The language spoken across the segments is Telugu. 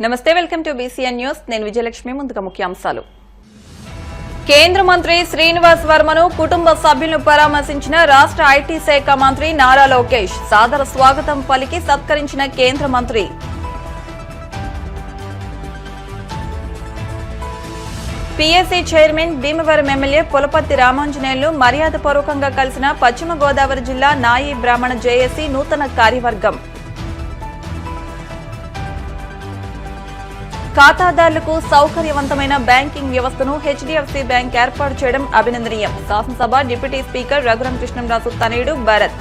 నమస్తే, వెల్కమ్ టు BCN న్యూస్. నేను విజయలక్ష్మి. ముందుగా ముఖ్యాంశాలు. కేంద్ర మంత్రి శ్రీనివాస్ వర్మను కుటుంబ సభ్యులను పరామర్శించిన రాష్ట్ర ఐటీ శాఖ మంత్రి నారా లోకేష్. సాదర స్వాగతం పలికి సత్కరించిన కేంద్ర మంత్రి. PSC chairman Bhimavaram MLA Pulaparthi Ramanjaneyulu మర్యాదపూర్వకంగా కలిసిన పశ్చిమ గోదావరి జిల్లా నాయి బ్రాహ్మణ జేఏసీ నూతన కార్యవర్గం. ఖాతాదారులకు సౌకర్యవంతమైన బ్యాంకింగ్ వ్యవస్థను హెచ్డీఎఫ్సీ బ్యాంక్ ఏర్పాటు చేయడం అభినందనీయం. శాసనసభ డిప్యూటీ స్పీకర్ రఘురామ కృష్ణంరాజు తనయుడు భరత్.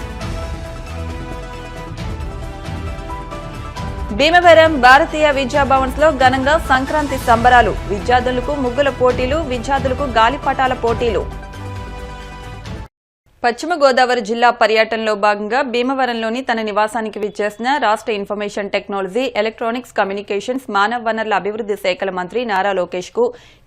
భీమవరం భారతీయ విద్యాభవన్స్ లో ఘనంగా సంక్రాంతి సంబరాలు. విద్యార్థులకు ముగ్గుల పోటీలు, విద్యార్థులకు గాలిపటాల పోటీలు. పశ్చిమ గోదావరి జిల్లా పర్యటనలో భాగంగా భీమవరంలోని తన నివాసానికి విచ్చేసిన రాష్ట్ర ఇన్ఫర్మేషన్ టెక్నాలజీ, ఎలక్ట్రానిక్స్, కమ్యూనికేషన్స్, మానవ వనరుల అభివృద్ది శాఖల మంత్రి నారా లోకేష్ కు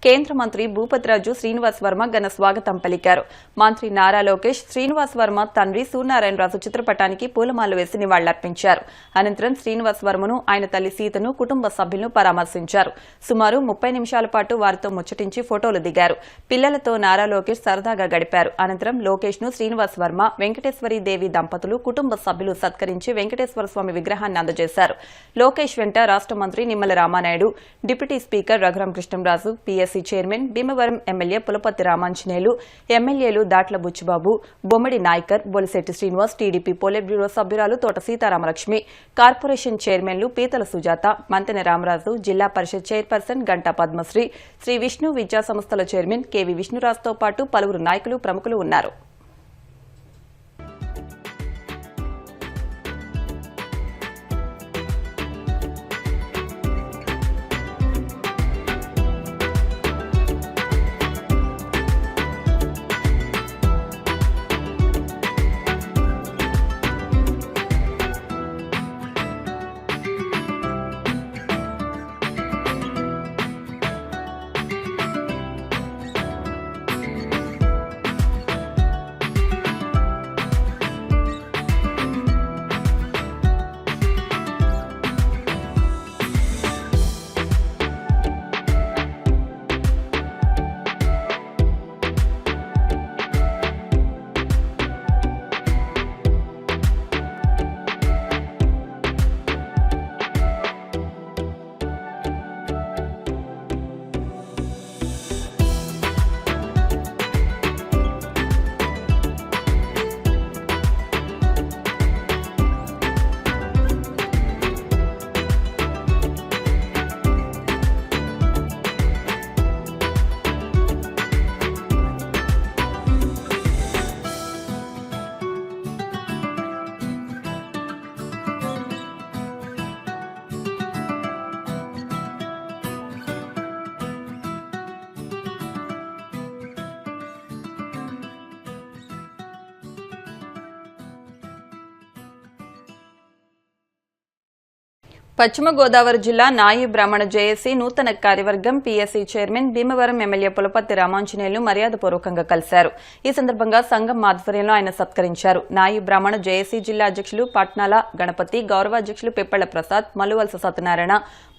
కేంద్ర మంత్రి భూపతిరాజు శ్రీనివాస్ వర్మ ఘన స్వాగతం పలికారు. మంత్రి నారా లోకేష్ శ్రీనివాస్ వర్మ తండ్రి సూర్యనారాయణరాజు చిత్రపటానికి పూలమాల వేసి నివాళులర్పించారు. అనంతరం శ్రీనివాస్ వర్మను, ఆయన తల్లి సీతను, కుటుంబ సభ్యులను పరామర్శించారు. సుమారు 30 నిమిషాల పాటు వారితో ముచ్చటించి ఫోటోలు దిగారు. పిల్లలతో నారా లోకేష్ సరదాగా గడిపారు. అనంతరం లోకేష్ ను శ్రీనివాస్ వర్మ, వెంకటేశ్వరి దేవి దంపతులు, కుటుంబ సభ్యులు సత్కరించి వెంకటేశ్వర స్వామి విగ్రహాన్ని అందజేశారు. లోకేష్ వెంట రాష్ట్ర మంత్రి Nimmala Ramanaidu, deputy speaker Raghurama Krishnamraju, PSC chairman Bhimavaram MLA Pulaparthi Ramanjaneyulu, ఎమ్మెల్యేలు Datla Buchibabu, Bommadi Nayakar, Bolisetti Srinivas, TDP politburo సభ్యురాలు తోట సీతారామలక్ష్మి, కార్పొరేషన్ చైర్మన్లు పీతల సుజాత, మంతెన రామరాజు, జిల్లా పరిషత్ చైర్పర్సన్ గంటా పద్మశ్రీ, శ్రీ విష్ణు విద్యా సంస్థల చైర్మన్ కేవీ విష్ణురాజుతో పాటు పలువురు నాయకులు, ప్రముఖులు ఉన్నారు. పశ్చిమ గోదావరి జిల్లా నాయి బ్రాహ్మణ జేఏసీ నూతన కార్యవర్గం PSC chairman Bhimavaram MLA Pulaparthi Ramanjaneyulu మర్యాదపూర్వకంగా కలిశారు. ఈ సందర్భంగా సంఘం ఆధ్వర్యంలో ఆయన సత్కరించారు. నాయి బ్రాహ్మణ జేఏసీ జిల్లా అధ్యక్షులు పట్నాల గణపతి, గౌరవాధ్యక్షులు పిప్పళ్ల ప్రసాద్, మల్లువలస సత్యనారాయణ,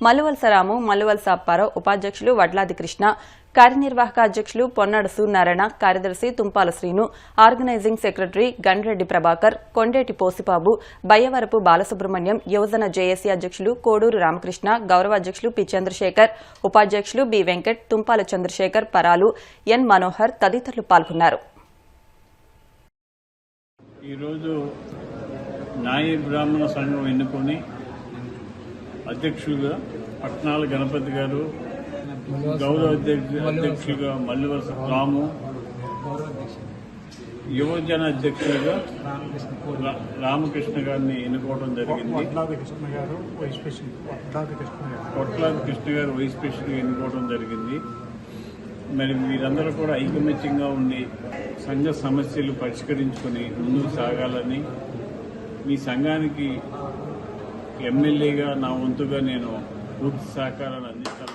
మల్లువలస రాము, మల్లువలస అప్పారావు, ఉపాధ్యక్షులు వడ్లాది కృష్ణ, కార్యనిర్వాహక అధ్యక్షులు పొన్నాడు సూర్యనారాయణ, కార్యదర్శి తుంపాల శ్రీను, ఆర్గనైజింగ్ సెక్రటరీ గండ్రెడ్డి ప్రభాకర్, కొండేటి పోసిబాబు, బయ్యవరపు బాలసుబ్రహ్మణ్యం, యువజన జేఏసీ అధ్యక్షులు కోడూరు రామకృష్ణ, గౌరవాధ్యక్షులు పి చంద్రశేఖర్, ఉపాధ్యక్షులు బి వెంకట్, తుంపాల చంద్రశేఖర్, పరాలు, ఎన్ మనోహర్ తదితరులు పాల్గొన్నారు. ఈరోజు నాయి బ్రాహ్మణ సంఘం ఎన్నుకొని అధ్యక్షులుగా పట్నాల గణపతి గారు, గౌరవ అధ్యక్షులుగా మల్లివలస రాము, యువజన అధ్యక్షులుగా రామకృష్ణ గారిని ఎన్నుకోవడం జరిగింది. కొట్లాది కృష్ణ గారు వైస్ ప్రెసిడెంట్ ఎన్నుకోవడం జరిగింది. మరి మీరందరూ కూడా ఐకమత్యంగా ఉండి సంఘ సమస్యలు పరిష్కరించుకొని ముందుకు సాగాలని, మీ సంఘానికి ఎమ్మెల్యేగా నా వంతుగా నేను పూర్తి సహకారాన్ని అందిస్తానని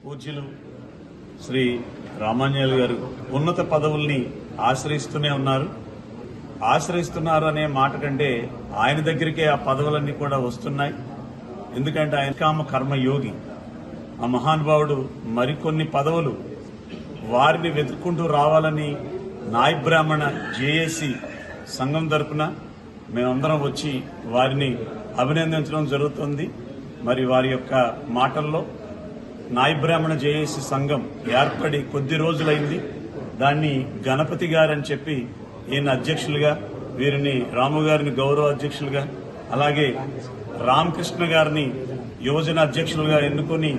పూజ్యులు శ్రీ రామాంజనేయులు గారు ఉన్నత పదవుల్ని ఆశ్రయిస్తూనే ఉన్నారు. ఆశ్రయిస్తున్నారు అనే మాట కంటే ఆయన దగ్గరికే ఆ పదవులన్నీ కూడా వస్తున్నాయి. ఎందుకంటే ఆయన కామ కర్మయోగి. ఆ మహానుభావుడు మరికొన్ని పదవులు వారిని వెతుక్కుంటూ రావాలని నాయ బ్రాహ్మణ జేఏసీ సంఘం తరపున మేమందరం వచ్చి వారిని అభినందించడం జరుగుతుంది. మరి వారి యొక్క మాటల్లో నాయ బ్రాహ్మణ జేఏసీ సంఘం ఏర్పడి కొద్ది రోజులైంది. దాన్ని గణపతి గారని చెప్పి ఈయన అధ్యక్షులుగా, వీరిని రాము గారిని గౌరవ అధ్యక్షులుగా, అలాగే రామకృష్ణ గారిని యువజన అధ్యక్షులుగా ఎన్నుకొని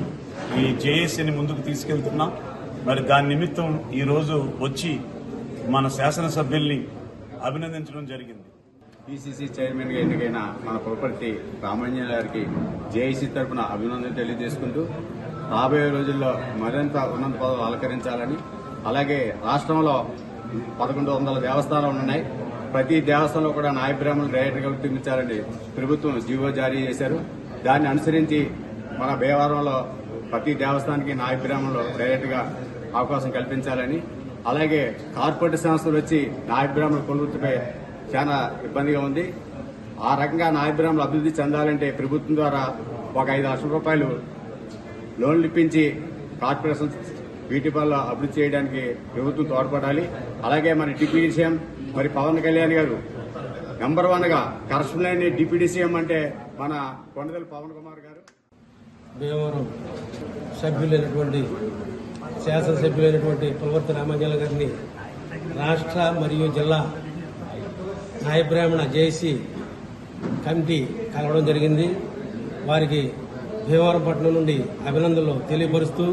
ఈ జేఏసీని ముందుకు తీసుకెళ్తున్నాం. మరి దాని నిమిత్తం ఈరోజు వచ్చి మన శాసనసభ్యుల్ని అభినందించడం జరిగింది. పిసిసి చైర్మన్ గా ఎన్నికైన మన పులపర్తి రామాంజనేయులు గారికి జేఏసీ తరఫున అభినందనలు తెలియజేసుకుంటూ రాబోయే రోజుల్లో మరింత ఉన్నత పదవులు అలంకరించాలని, అలాగే రాష్ట్రంలో 1100 దేవస్థానాలు ఉన్నాయి. ప్రతి దేవస్థానంలో కూడా నాయ బ్రాహ్మణులు డైరెక్ట్ గా గుర్తించాలని ప్రభుత్వం జీవో జారీ చేశారు. దాన్ని అనుసరించి మన భీమవరంలో ప్రతి దేవస్థానానికి నాయ బ్రాహ్మణులు డైరెక్ట్ గా అవకాశం కల్పించాలని, అలాగే కార్పొరేట్ సంస్థలు వచ్చి నాయ బ్రాహ్మణుల కొనుగోలుపై చాలా ఇబ్బందిగా ఉంది. ఆ రకంగా నాయ బ్రాహ్మణులు అభివృద్ధి చెందాలంటే ప్రభుత్వం ద్వారా ఒక 5 లక్షల రూపాయలు లోన్లు ఇప్పించి కార్పొరేషన్ వీటి వల్ల అభివృద్ధి చేయడానికి ప్రభుత్వం తోడ్పడాలి. అలాగే మన డిప్యూటీ సీఎం మరి పవన్ కళ్యాణ్ గారు నెంబర్ 1 గా కరప్షన్ లేని డిప్యూటీ సీఎం అంటే మన కొండదల పవన్ కుమార్ గారు. భీమవరం సభ్యులైనటువంటి శాసనసభ్యులైనటువంటి పులపర్తి రామాంజనేయులు గారిని రాష్ట్ర మరియు జిల్లా నాయ బ్రాహ్మణ జేఏసీ కమిటీ కలవడం జరిగింది. వారికి భీమవరం పట్టణం నుండి అభినందనలు తెలియపరుస్తూ,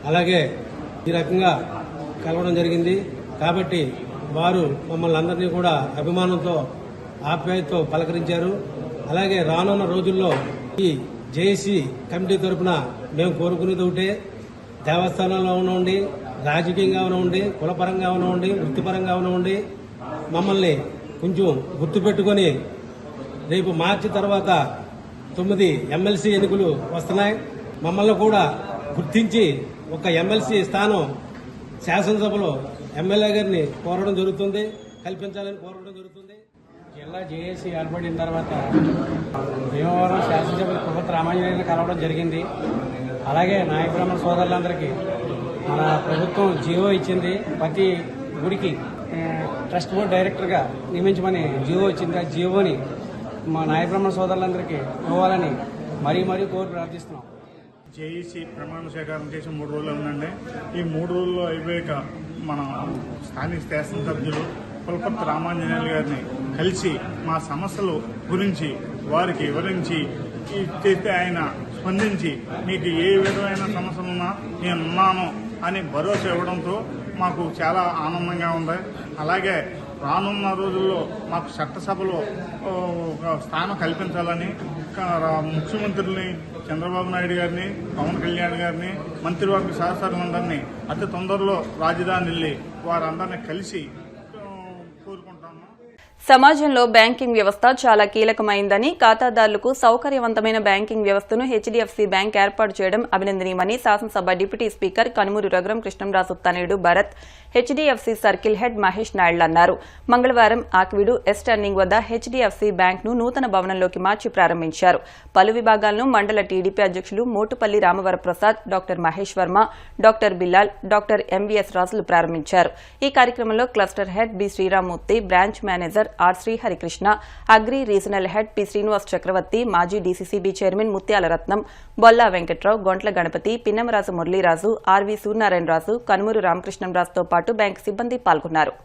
అలాగే ఈ రకంగా కలవడం జరిగింది కాబట్టి వారు మమ్మల్ని అందరినీ కూడా అభిమానంతో ఆప్యాయతతో పలకరించారు. అలాగే రానున్న రోజుల్లో ఈ జేఏసీ కమిటీ తరఫున మేము కోరుకునేది ఒకటే, దేవస్థానంలో ఉండి, రాజకీయంగా ఉండి, కులపరంగా ఉండి, వృత్తిపరంగా ఉండి మమ్మల్ని కొంచెం గుర్తుపెట్టుకొని రేపు మార్చి తర్వాత 9 ఎమ్మెల్సీ ఎన్నికలు వస్తున్నాయి. మమ్మల్ని కూడా గుర్తించి ఒక ఎమ్మెల్సీ స్థానం శాసనసభలో ఎమ్మెల్యే గారిని కోరడం జరుగుతుంది, కల్పించాలని కోరడం జరుగుతుంది. జిల్లా జేఏసీ ఏర్పడిన తర్వాత భీమవరం శాసనసభ్యులు పులపర్తి రామాంజనేయులను కలవడం జరిగింది. అలాగే నాయ బ్రాహ్మణ సోదరులందరికీ మన ప్రభుత్వం జీవో ఇచ్చింది. ప్రతి గుడికి ట్రస్ట్ బోర్డు డైరెక్టర్గా నియమించమని జీవో ఇచ్చింది. ఆ జీవోని మా నాయ బ్రాహ్మణ సోదరులందరికీ ఇవ్వాలని మరీ కోరి ప్రార్థిస్తున్నాం. జేఈసీ ప్రమాణ స్వీకారం చేసి 3 రోజులు ఉందండి. ఈ 3 రోజుల్లో అయిపోయాక మన స్థానిక శాసనసభ్యులు పులపర్తి రామాంజనేయులు గారిని కలిసి మా సమస్యల గురించి వారికి వివరించి చేస్తే ఆయన స్పందించి మీకు ఏ విధమైన సమస్యలున్నా నేనున్నాను అని భరోసా ఇవ్వడంతో మాకు చాలా ఆనందంగా ఉంది. అలాగే రానున్న రోజుల్లో మాకు చట్టసభలో ఒక స్థానం కల్పించాలని ముఖ్యమంత్రుల్ని చంద్రబాబు నాయుడు గారిని, పవన్ కళ్యాణ్ గారిని, మంత్రివర్గ సహచరులందరినీ అతి తొందరలో రాజధాని వెళ్ళి వారందరినీ కలిసి కోరుకుంటాము. సమాజంలో బ్యాంకింగ్ వ్యవస్థ చాలా కీలకమైందని, ఖాతాదారులకు సౌకర్యవంతమైన బ్యాంకింగ్ వ్యవస్థను హెచ్డీఎఫ్సీ బ్యాంక్ ఏర్పాటు చేయడం అభినందనీయమని శాసనసభ డిప్యూటీ స్పీకర్ కనుమూరు రఘురాం కృష్ణంరాజు తనయుడు Bharat, HDFC circle head Mahesh Naidu అన్నారు. మంగళవారం ఆక్విడు ఎస్ టర్నింగ్ వద్ద హెచ్డీఎఫ్సీ బ్యాంక్ను నూతన భవనంలోకి మార్చి ప్రారంభించారు. పలు విభాగాలను మండల టీడీపీ అధ్యక్షులు Motupalli Ramavaraprasad, doctor Mahesh Varma, doctor Billal, doctor MVS Rajulu ప్రారంభించారు. ఈ కార్యక్రమంలో cluster head B Sriramamurthy, branch manager R Sriharikrishna, agri regional head P Srinivas Chakravarthy, మాజీ DCCB chairman Muthyala Ratnam, Bolla Venkatrao, Gontla Ganapathi, Pinnamaraju Muraliraju, RV Suryanarayanaraju, Kanumuru రామకృష్ణంరాజుతో పాటు బ్యాంకు సిబ్బంది పాల్గొన్నారు.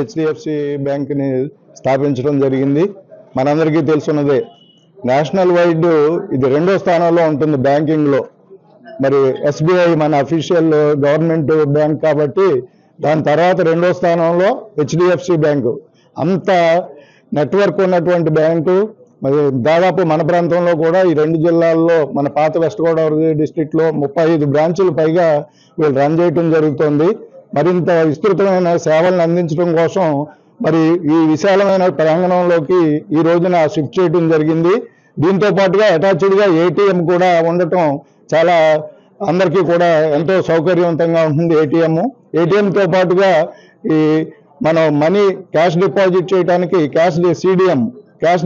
హెచ్డిఎఫ్సి బ్యాంక్ని స్థాపించడం జరిగింది. మనందరికీ తెలుసున్నదే, నేషనల్ వైడ్ ఇది 2వ స్థానంలో ఉంటుంది బ్యాంకింగ్లో. మరి ఎస్బీఐ మన అఫీషియల్ గవర్నమెంట్ బ్యాంక్ కాబట్టి దాని తర్వాత 2వ స్థానంలో హెచ్డిఎఫ్సి బ్యాంకు. అంత నెట్వర్క్ ఉన్నటువంటి బ్యాంకు. మరి దాదాపు మన ప్రాంతంలో కూడా ఈ 2 జిల్లాల్లో మన పాత వెస్ట్ గోదావరి డిస్ట్రిక్ట్లో 35 బ్రాంచులు పైగా వీళ్ళు రన్ చేయటం జరుగుతుంది. మరింత విస్తృతమైన సేవలను అందించడం కోసం మరి ఈ విశాలమైన ప్రాంగణంలోకి ఈ రోజున షిఫ్ట్ చేయడం జరిగింది. దీంతో పాటుగా అటాచ్డ్గా ఏటీఎం కూడా ఉండటం చాలా అందరికీ కూడా ఎంతో సౌకర్యవంతంగా ఉంటుంది. ఏటీఎంతో పాటుగా ఈ మనం మనీ క్యాష్ డిపాజిట్ చేయడానికి క్యాష్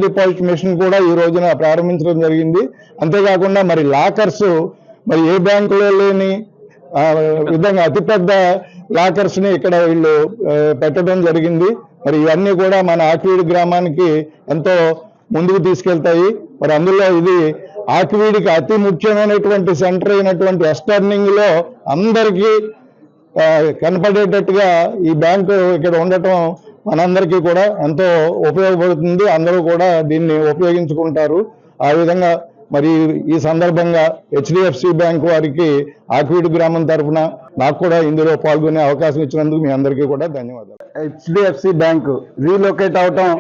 డిపాజిట్ మెషిన్ కూడా ఈ రోజున ప్రారంభించడం జరిగింది. అంతేకాకుండా మరి లాకర్స్ మరి ఏ బ్యాంకులో లేని విధంగా అతిపెద్ద లాకర్స్ని ఇక్కడ వీళ్ళు పెట్టడం జరిగింది. మరి ఇవన్నీ కూడా మన ఆకివీడి గ్రామానికి ఎంతో ముందుకు తీసుకెళ్తాయి. మరి అందులో ఇది ఆకివీడికి అతి ముఖ్యమైనటువంటి సెంటర్ అయినటువంటి ఎస్టర్నింగ్లో అందరికీ కనపడేటట్టుగా ఈ బ్యాంకు ఇక్కడ ఉండటం మనందరికీ కూడా ఎంతో ఉపయోగపడుతుంది. అందరూ కూడా దీన్ని ఉపయోగించుకుంటారు. ఆ విధంగా మరి ఈ సందర్భంగా హెచ్డిఎఫ్సి బ్యాంక్ వారికి ఆకివీడి గ్రామం తరఫున నాకు కూడా ఇందులో పాల్గొనే అవకాశం ఇచ్చినందుకు మీ అందరికీ కూడా ధన్యవాదాలు. హెచ్డిఎఫ్సి బ్యాంకు రీలొకేట్ అవటం,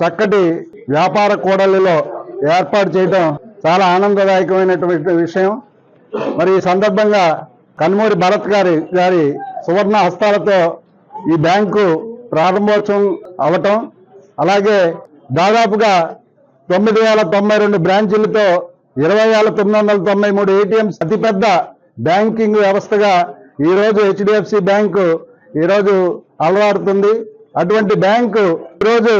చక్కటి వ్యాపార కూడలిలో ఏర్పాటు చేయడం చాలా ఆనందదాయకమైనటువంటి విషయం. మరి ఈ సందర్భంగా కన్మూరి భరత్ గారి సువర్ణ హస్తాలతో ఈ బ్యాంకు ప్రారంభోత్సవం అవటం, అలాగే దాదాపుగా 9,092 బ్రాంచీలతో 20,993 ఏటీఎంస్ అతిపెద్ద బ్యాంకింగ్ వ్యవస్థగా ఈరోజు హెచ్డిఎఫ్సి బ్యాంకు ఈరోజు అలవాడుతుంది. అటువంటి బ్యాంకు ఈరోజు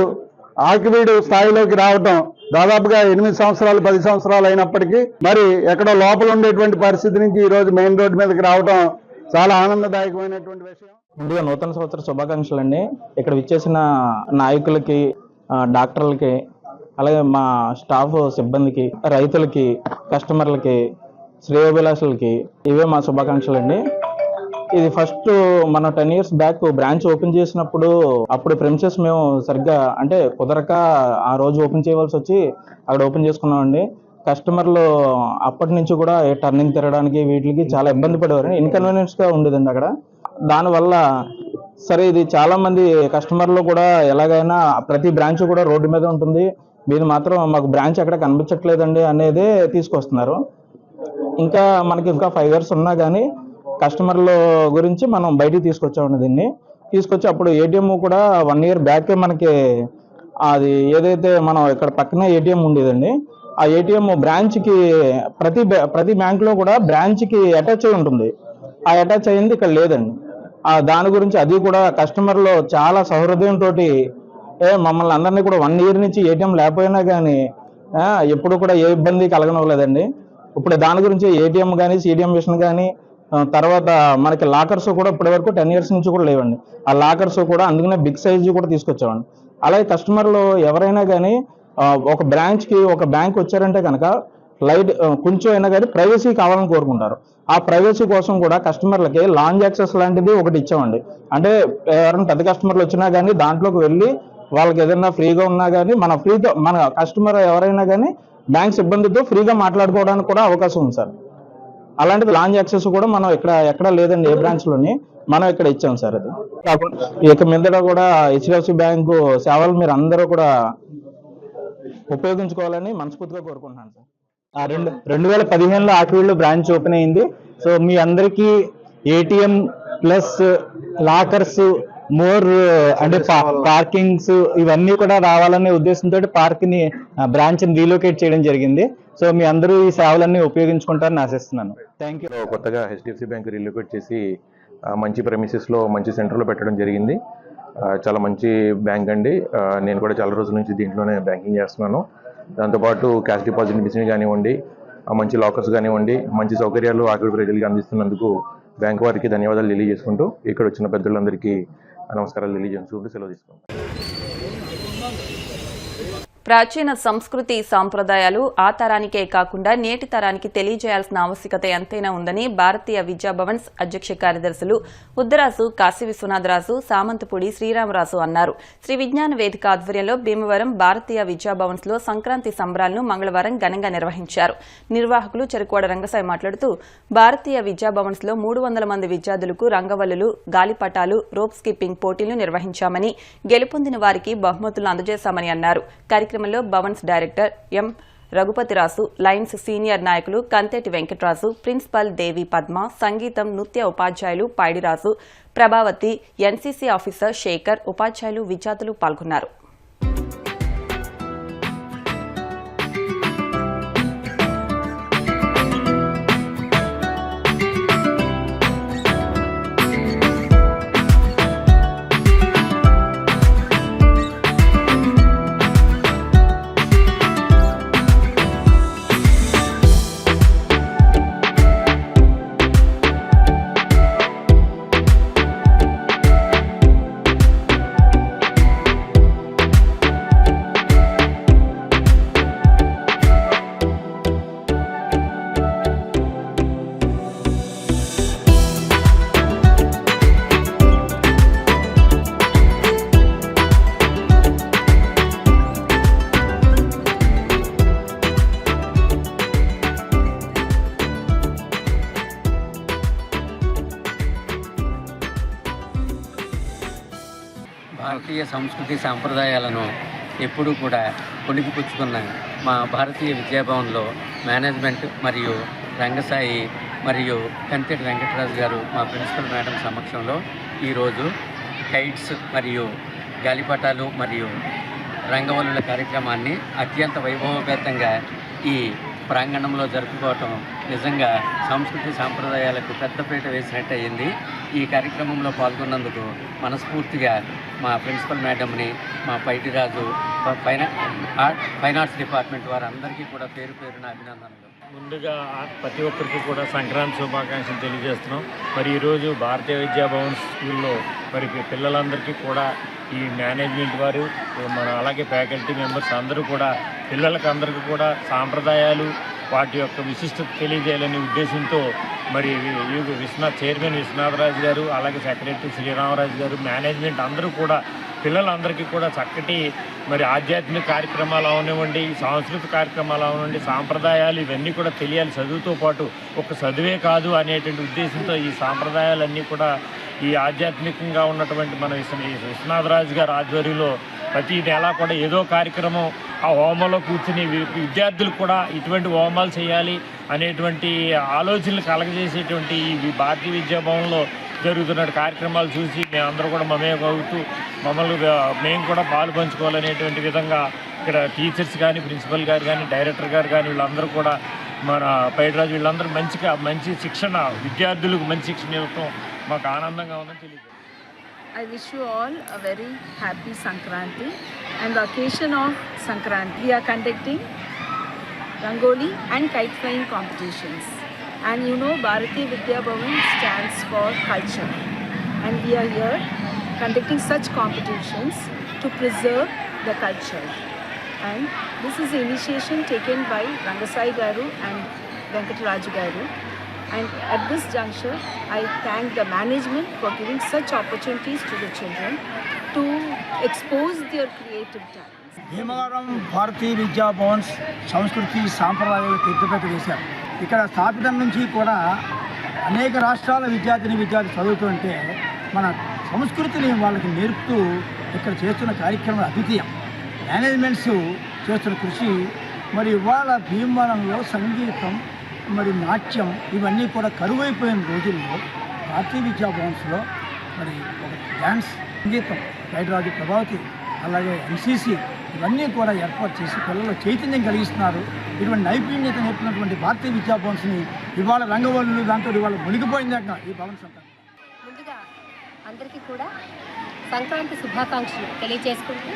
ఆకివీడు స్థాయిలోకి రావటం దాదాపుగా 8 సంవత్సరాలు 10 సంవత్సరాలు అయినప్పటికీ మరి ఎక్కడో లోపల ఉండేటువంటి పరిస్థితి నుంచి ఈరోజు మెయిన్ రోడ్డు మీదకి రావటం చాలా ఆనందదాయకమైనటువంటి విషయం. ముందుగా నూతన సంవత్సర శుభాకాంక్షలు అండి. ఇక్కడ విచ్చేసిన నాయకులకి, డాక్టర్లకి, అలాగే మా స్టాఫ్ సిబ్బందికి, రైతులకి, కస్టమర్లకి, శ్రేయోభిలాషులకి ఇవే మా శుభాకాంక్షలు అండి. ఇది ఫస్ట్ మన 10 years బ్యాక్ బ్రాంచ్ ఓపెన్ చేసినప్పుడు అప్పుడు ప్రెమిసెస్ మేము సరిగ్గా అంటే కుదరక ఆ రోజు ఓపెన్ చేయవలసి వచ్చి అక్కడ ఓపెన్ చేసుకున్నామండి. కస్టమర్లు అప్పటి నుంచి కూడా టర్నింగ్ తిరగడానికి వీటికి చాలా ఇబ్బంది పడేవారు. ఇన్కన్వీనియన్స్గా ఉండేదండి అక్కడ. దానివల్ల సరే ఇది చాలా మంది కస్టమర్లు కూడా ఎలాగైనా ప్రతి బ్రాంచ్ కూడా రోడ్డు మీద ఉంటుంది, మీరు మాత్రం మాకు బ్రాంచ్ ఎక్కడ కనిపించట్లేదండి అనేదే తీసుకొస్తున్నారు. ఇంకా మనకి ఇంకా 5 years ఉన్నా కానీ కస్టమర్ల గురించి మనం బయటికి తీసుకొచ్చామండి. దీన్ని తీసుకొచ్చి అప్పుడు ఏటీఎం కూడా 1 year బ్యాకే మనకి అది ఏదైతే మనం ఇక్కడ పక్కనే ఏటీఎం ఉండేదండి, ఆ ఏటీఎం బ్రాంచ్కి ప్రతి బ్యాంకులో కూడా బ్రాంచ్కి అటాచ్ అయి ఉంటుంది. ఆ అటాచ్ అయ్యింది ఇక్కడ లేదండి. దాని గురించి అది కూడా కస్టమర్లు చాలా సౌహృదయంతో మమ్మల్ని అందరినీ కూడా 1 year నుంచి ఏటీఎం లేకపోయినా కానీ ఎప్పుడు కూడా ఏ ఇబ్బంది కలగనవ్వలేదండి. ఇప్పుడు దాని గురించి ఏటీఎం కానీ, సిడిఎం మిషన్ కానీ, తర్వాత మనకి లాకర్స్ కూడా ఇప్పటి వరకు 10 years నుంచి కూడా లేవండి. ఆ లాకర్స్ కూడా అందుకనే బిగ్ సైజ్ కూడా తీసుకొచ్చామండి. అలాగే కస్టమర్లు ఎవరైనా కానీ ఒక బ్రాంచ్కి ఒక బ్యాంక్ వచ్చారంటే కనుక కొంచెం అయినా కానీ ప్రైవసీ కావాలని కోరుకుంటారు. ఆ ప్రైవసీ కోసం కూడా కస్టమర్లకి లాంజ్ యాక్సెస్ లాంటిది ఒకటి ఇచ్చామండి. అంటే ఎవరైనా పెద్ద కస్టమర్లు వచ్చినా కానీ దాంట్లోకి వెళ్ళి వాళ్ళకి ఏదైనా ఫ్రీగా ఉన్నా కానీ మన కస్టమర్ ఎవరైనా కానీ బ్యాంక్ సిబ్బందితో ఫ్రీగా మాట్లాడుకోవడానికి కూడా అవకాశం ఉంది సార్. అలాంటిది లాంజ్ యాక్సెస్ కూడా మనం ఎక్కడ లేదండి, ఏ బ్రాంచ్లోని మనం ఇక్కడ ఇచ్చాం సార్. అది ఇక మీదట కూడా హెచ్డిఎఫ్సి బ్యాంకు సేవలు మీరు అందరూ కూడా ఉపయోగించుకోవాలని మనస్ఫూర్తిగా కోరుకుంటున్నాను సార్. 2015లో ఆకివీడులో బ్రాంచ్ ఓపెన్ అయింది. సో మీ అందరికీ ఏటీఎం ప్లస్ లాకర్స్ మోర్ అంటే పార్కింగ్స్ ఇవన్నీ కూడా రావాలనే ఉద్దేశంతో బ్రాంచ్ ని రీలొకేట్ చేయడం జరిగింది. సో మీ అందరూ ఈ సేవలన్నీ ఉపయోగించుకుంటారని ఆశిస్తున్నాను. Thank you. కొత్తగా హెచ్డిఎఫ్సి బ్యాంక్ రీలొకేట్ చేసి మంచి ప్రెమిసెస్లో మంచి సెంటర్లో పెట్టడం జరిగింది. చాలా మంచి బ్యాంక్ అండి. నేను కూడా చాలా రోజుల నుంచి దీంట్లోనే బ్యాంకింగ్ చేస్తున్నాను. దాంతోపాటు క్యాష్ డిపాజిట్ మిషన్ కానివ్వండి, మంచి లాకర్స్ కానివ్వండి, మంచి సౌకర్యాలు ఆకివీడు ప్రజలకు అందిస్తున్నందుకు బ్యాంక్ వారికి ధన్యవాదాలు తెలియజేసుకుంటూ ఇక్కడ వచ్చిన పెద్దలందరికీ నమస్కారాలు తెలియజేసుకుంటూ సెలవు తీసుకుంటాం. ప్రాచీన సంస్కృతి సాంప్రదాయాలు ఆ తరానికే కాకుండా నేటి తరానికి తెలియజేయాల్సిన ఆవశ్యకత ఎంతైనా ఉందని భారతీయ విద్యాభవన్స్ అధ్యక్ష కార్యదర్శులు ఉద్దరాజు కాశీ విశ్వనాథరాజు సామంతపూడి శ్రీరామరాజు అన్నారు. శ్రీ విజ్ఞాన వేదిక ఆధ్వర్యంలో భీమవరం భారతీయ విద్యాభవన్స్ లో సంక్రాంతి సంబరాలను మంగళవారం ఘనంగా నిర్వహించారు. నిర్వాహకులు చెరుకువాడ రంగసాయి మాట్లాడుతూ భారతీయ విద్యాభవన్స్ లో 300 మంది విద్యార్థులకు రంగవల్లులు, గాలిపటాలు, రోప్ స్కిప్పింగ్ పోటీలు నిర్వహించామని, గెలుపొందిన వారికి బహుమతులు అందజేశామని అన్నారు. కార్యక్రమంలో Bhavans director M Raghupathiraju, lions senior నాయకులు కంతేటి వెంకటరాజు, ప్రిన్సిపల్ దేవి పద్మ, సంగీతం, నృత్య ఉపాధ్యాయులు పైడిరాజు, ప్రభావతి, ఎన్సీసీ ఆఫీసర్ శేఖర్, ఉపాధ్యాయులు, విద్యార్థులు పాల్గొన్నారు. భారతీయ సంస్కృతి సాంప్రదాయాలను ఎప్పుడూ కూడా కొనిపుచ్చుకున్న మా భారతీయ విద్యాభవన్లో మేనేజ్మెంట్ మరియు రంగసాయి మరియు కంతేటి వెంకటరాజు గారు మా ప్రిన్సిపల్ మేడం సమక్షంలో ఈరోజు కైట్స్ మరియు గాలిపటాలు మరియు రంగవల్లుల కార్యక్రమాన్ని అత్యంత వైభవపేతంగా ఈ ప్రాంగణంలో జరుపుకోవటం నిజంగా సంస్కృతి సాంప్రదాయాలకు పెద్దపీట వేసినట్టు అయ్యింది. ఈ కార్యక్రమంలో పాల్గొన్నందుకు మనస్ఫూర్తిగా మా ప్రిన్సిపల్ మేడంని, మా పైటిరాజు, ఫైన్ ఆర్ట్స్ డిపార్ట్మెంట్ వారందరికీ కూడా పేరు పేరున అభినందనలు. ముందుగా ప్రతి ఒక్కరికి కూడా సంక్రాంతి శుభాకాంక్షలు తెలియజేస్తున్నాం. మరి ఈరోజు భారతీయ విద్యాభవన్ స్కూల్లో మరి పిల్లలందరికీ కూడా ఈ మేనేజ్మెంట్ వారు మన అలాగే ఫ్యాకల్టీ మెంబర్స్ అందరూ కూడా పిల్లలకి అందరికీ కూడా సాంప్రదాయాలు వాటి యొక్క విశిష్టత తెలియజేయాలనే ఉద్దేశంతో మరి చైర్మన్ విశ్వనాథరాజు గారు, అలాగే సెక్రటరీ శ్రీరామరాజు గారు, మేనేజ్మెంట్ అందరూ కూడా పిల్లలందరికీ కూడా చక్కటి మరి ఆధ్యాత్మిక కార్యక్రమాలు అవనివ్వండి, సాంస్కృతిక కార్యక్రమాలు అవనివ్వండి, సాంప్రదాయాలు ఇవన్నీ కూడా తెలియాలి. చదువుతో పాటు ఒక చదువే కాదు అనేటువంటి ఉద్దేశంతో ఈ సాంప్రదాయాలన్నీ కూడా ఈ ఆధ్యాత్మికంగా ఉన్నటువంటి మన విశ్వనాథరాజు గారి ఆధ్వర్యంలో ప్రతి నెలా కూడా ఏదో కార్యక్రమం ఆ హోమంలో కూర్చుని విద్యార్థులు కూడా ఇటువంటి హోమాలు చేయాలి అనేటువంటి ఆలోచనలు కలగజేసేటువంటి ఈ భారతీయ విద్యాభవన్లో జరుగుతున్న కార్యక్రమాలు చూసి మేమందరూ కూడా అవుతూ మేము కూడా పాలు పంచుకోవాలనేటువంటి విధంగా ఇక్కడ టీచర్స్ కానీ, ప్రిన్సిపల్ గారు కానీ, డైరెక్టర్ గారు కానీ వీళ్ళందరూ కూడా మన పైడిరాజు వీళ్ళందరూ మంచి శిక్షణ, విద్యార్థులకు మంచి శిక్షణ ఇవ్వటం మాకు ఆనందంగా ఉందని తెలియదు. I wish you all a very happy Sankranti, and the occasion of Sankranti we are conducting Rangoli and kite flying competitions. And you know Bharatiya Vidyabhavan stands for culture, and we are here conducting such competitions to preserve the culture. And this is the initiation taken by Rangasai Garu and Venkataraju Garu. And at this juncture, I thank the management for giving such opportunities to the children to expose their creative talents. Bhimavaram భారతీయ విద్యాభవన్స్ సంస్కృతి సాంప్రదాయాలు పెద్దపెట్ట వేశారు. ఇక్కడ స్థాపితం నుంచి కూడా అనేక రాష్ట్రాల విద్యార్థులు చదువుతుంటే మన సంస్కృతిని వాళ్ళకి నేర్పుతూ ఇక్కడ చేస్తున్న కార్యక్రమం అద్వితీయం. మేనేజ్మెంట్స్ చేస్తున్న కృషి మరి ఇవాళ భీమవరంలో సంగీతం మరి నాట్యం ఇవన్నీ కూడా కరువైపోయిన రోజుల్లో భారతీయ విద్యాభవన్స్లో మరి ఒక డ్యాన్స్, సంగీతం, పైడిరాజు, ప్రభావతి, అలాగే ఎన్సీసీ ఇవన్నీ కూడా ఏర్పాటు చేసి పిల్లలు చైతన్యం కలిగిస్తున్నారు. ఇటువంటి నైపుణ్యత నేర్పినటువంటి భారతీయ విద్యాభవన్స్ని ఇవాళ రంగవల్లులు దాంతో ఇవాళ మునిగిపోయిందాక ఈ భవన్స్ అంతా. ముందుగా అందరికీ కూడా సంక్రాంతి శుభాకాంక్షలు తెలియజేసుకుంటూ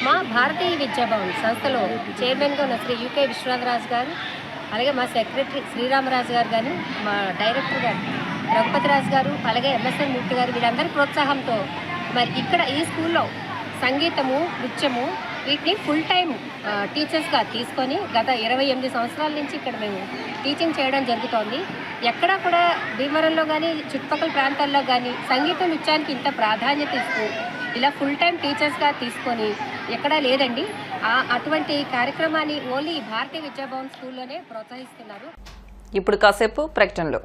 మా భారతీయ విద్యాభవన్ సంస్థలో చైర్మన్గా ఉన్న శ్రీ యూకే విశ్వనాథరాజు గారు, అలాగే మా సెక్రటరీ శ్రీరామరాజు గారు కానీ, మా డైరెక్టర్ గారు రఘుపతిరాజు గారు, అలాగే ఎంఎస్ఎన్ మూర్తి గారు వీళ్ళందరి ప్రోత్సాహంతో మరి ఇక్కడ ఈ స్కూల్లో సంగీతము, నృత్యము వీటిని ఫుల్ టైం టీచర్స్గా తీసుకొని గత 28 సంవత్సరాల నుంచి ఇక్కడ మేము టీచింగ్ చేయడం జరుగుతోంది. ఎక్కడా కూడా భీమవరంలో కానీ చుట్టుపక్కల ప్రాంతాల్లో కానీ సంగీత నృత్యానికి ఇంత ప్రాధాన్యత ఇస్తూ ఇలా ఫుల్ టైం టీచర్స్గా తీసుకొని ఎక్కడా లేదండి. అటువంటి కార్యక్రమాన్ని ఓన్లీ భారతీయ విద్యాభవన్ స్కూల్లోనే ప్రోత్సహిస్తున్నారు. ఇప్పుడు కాసేపు ప్రకటనలో.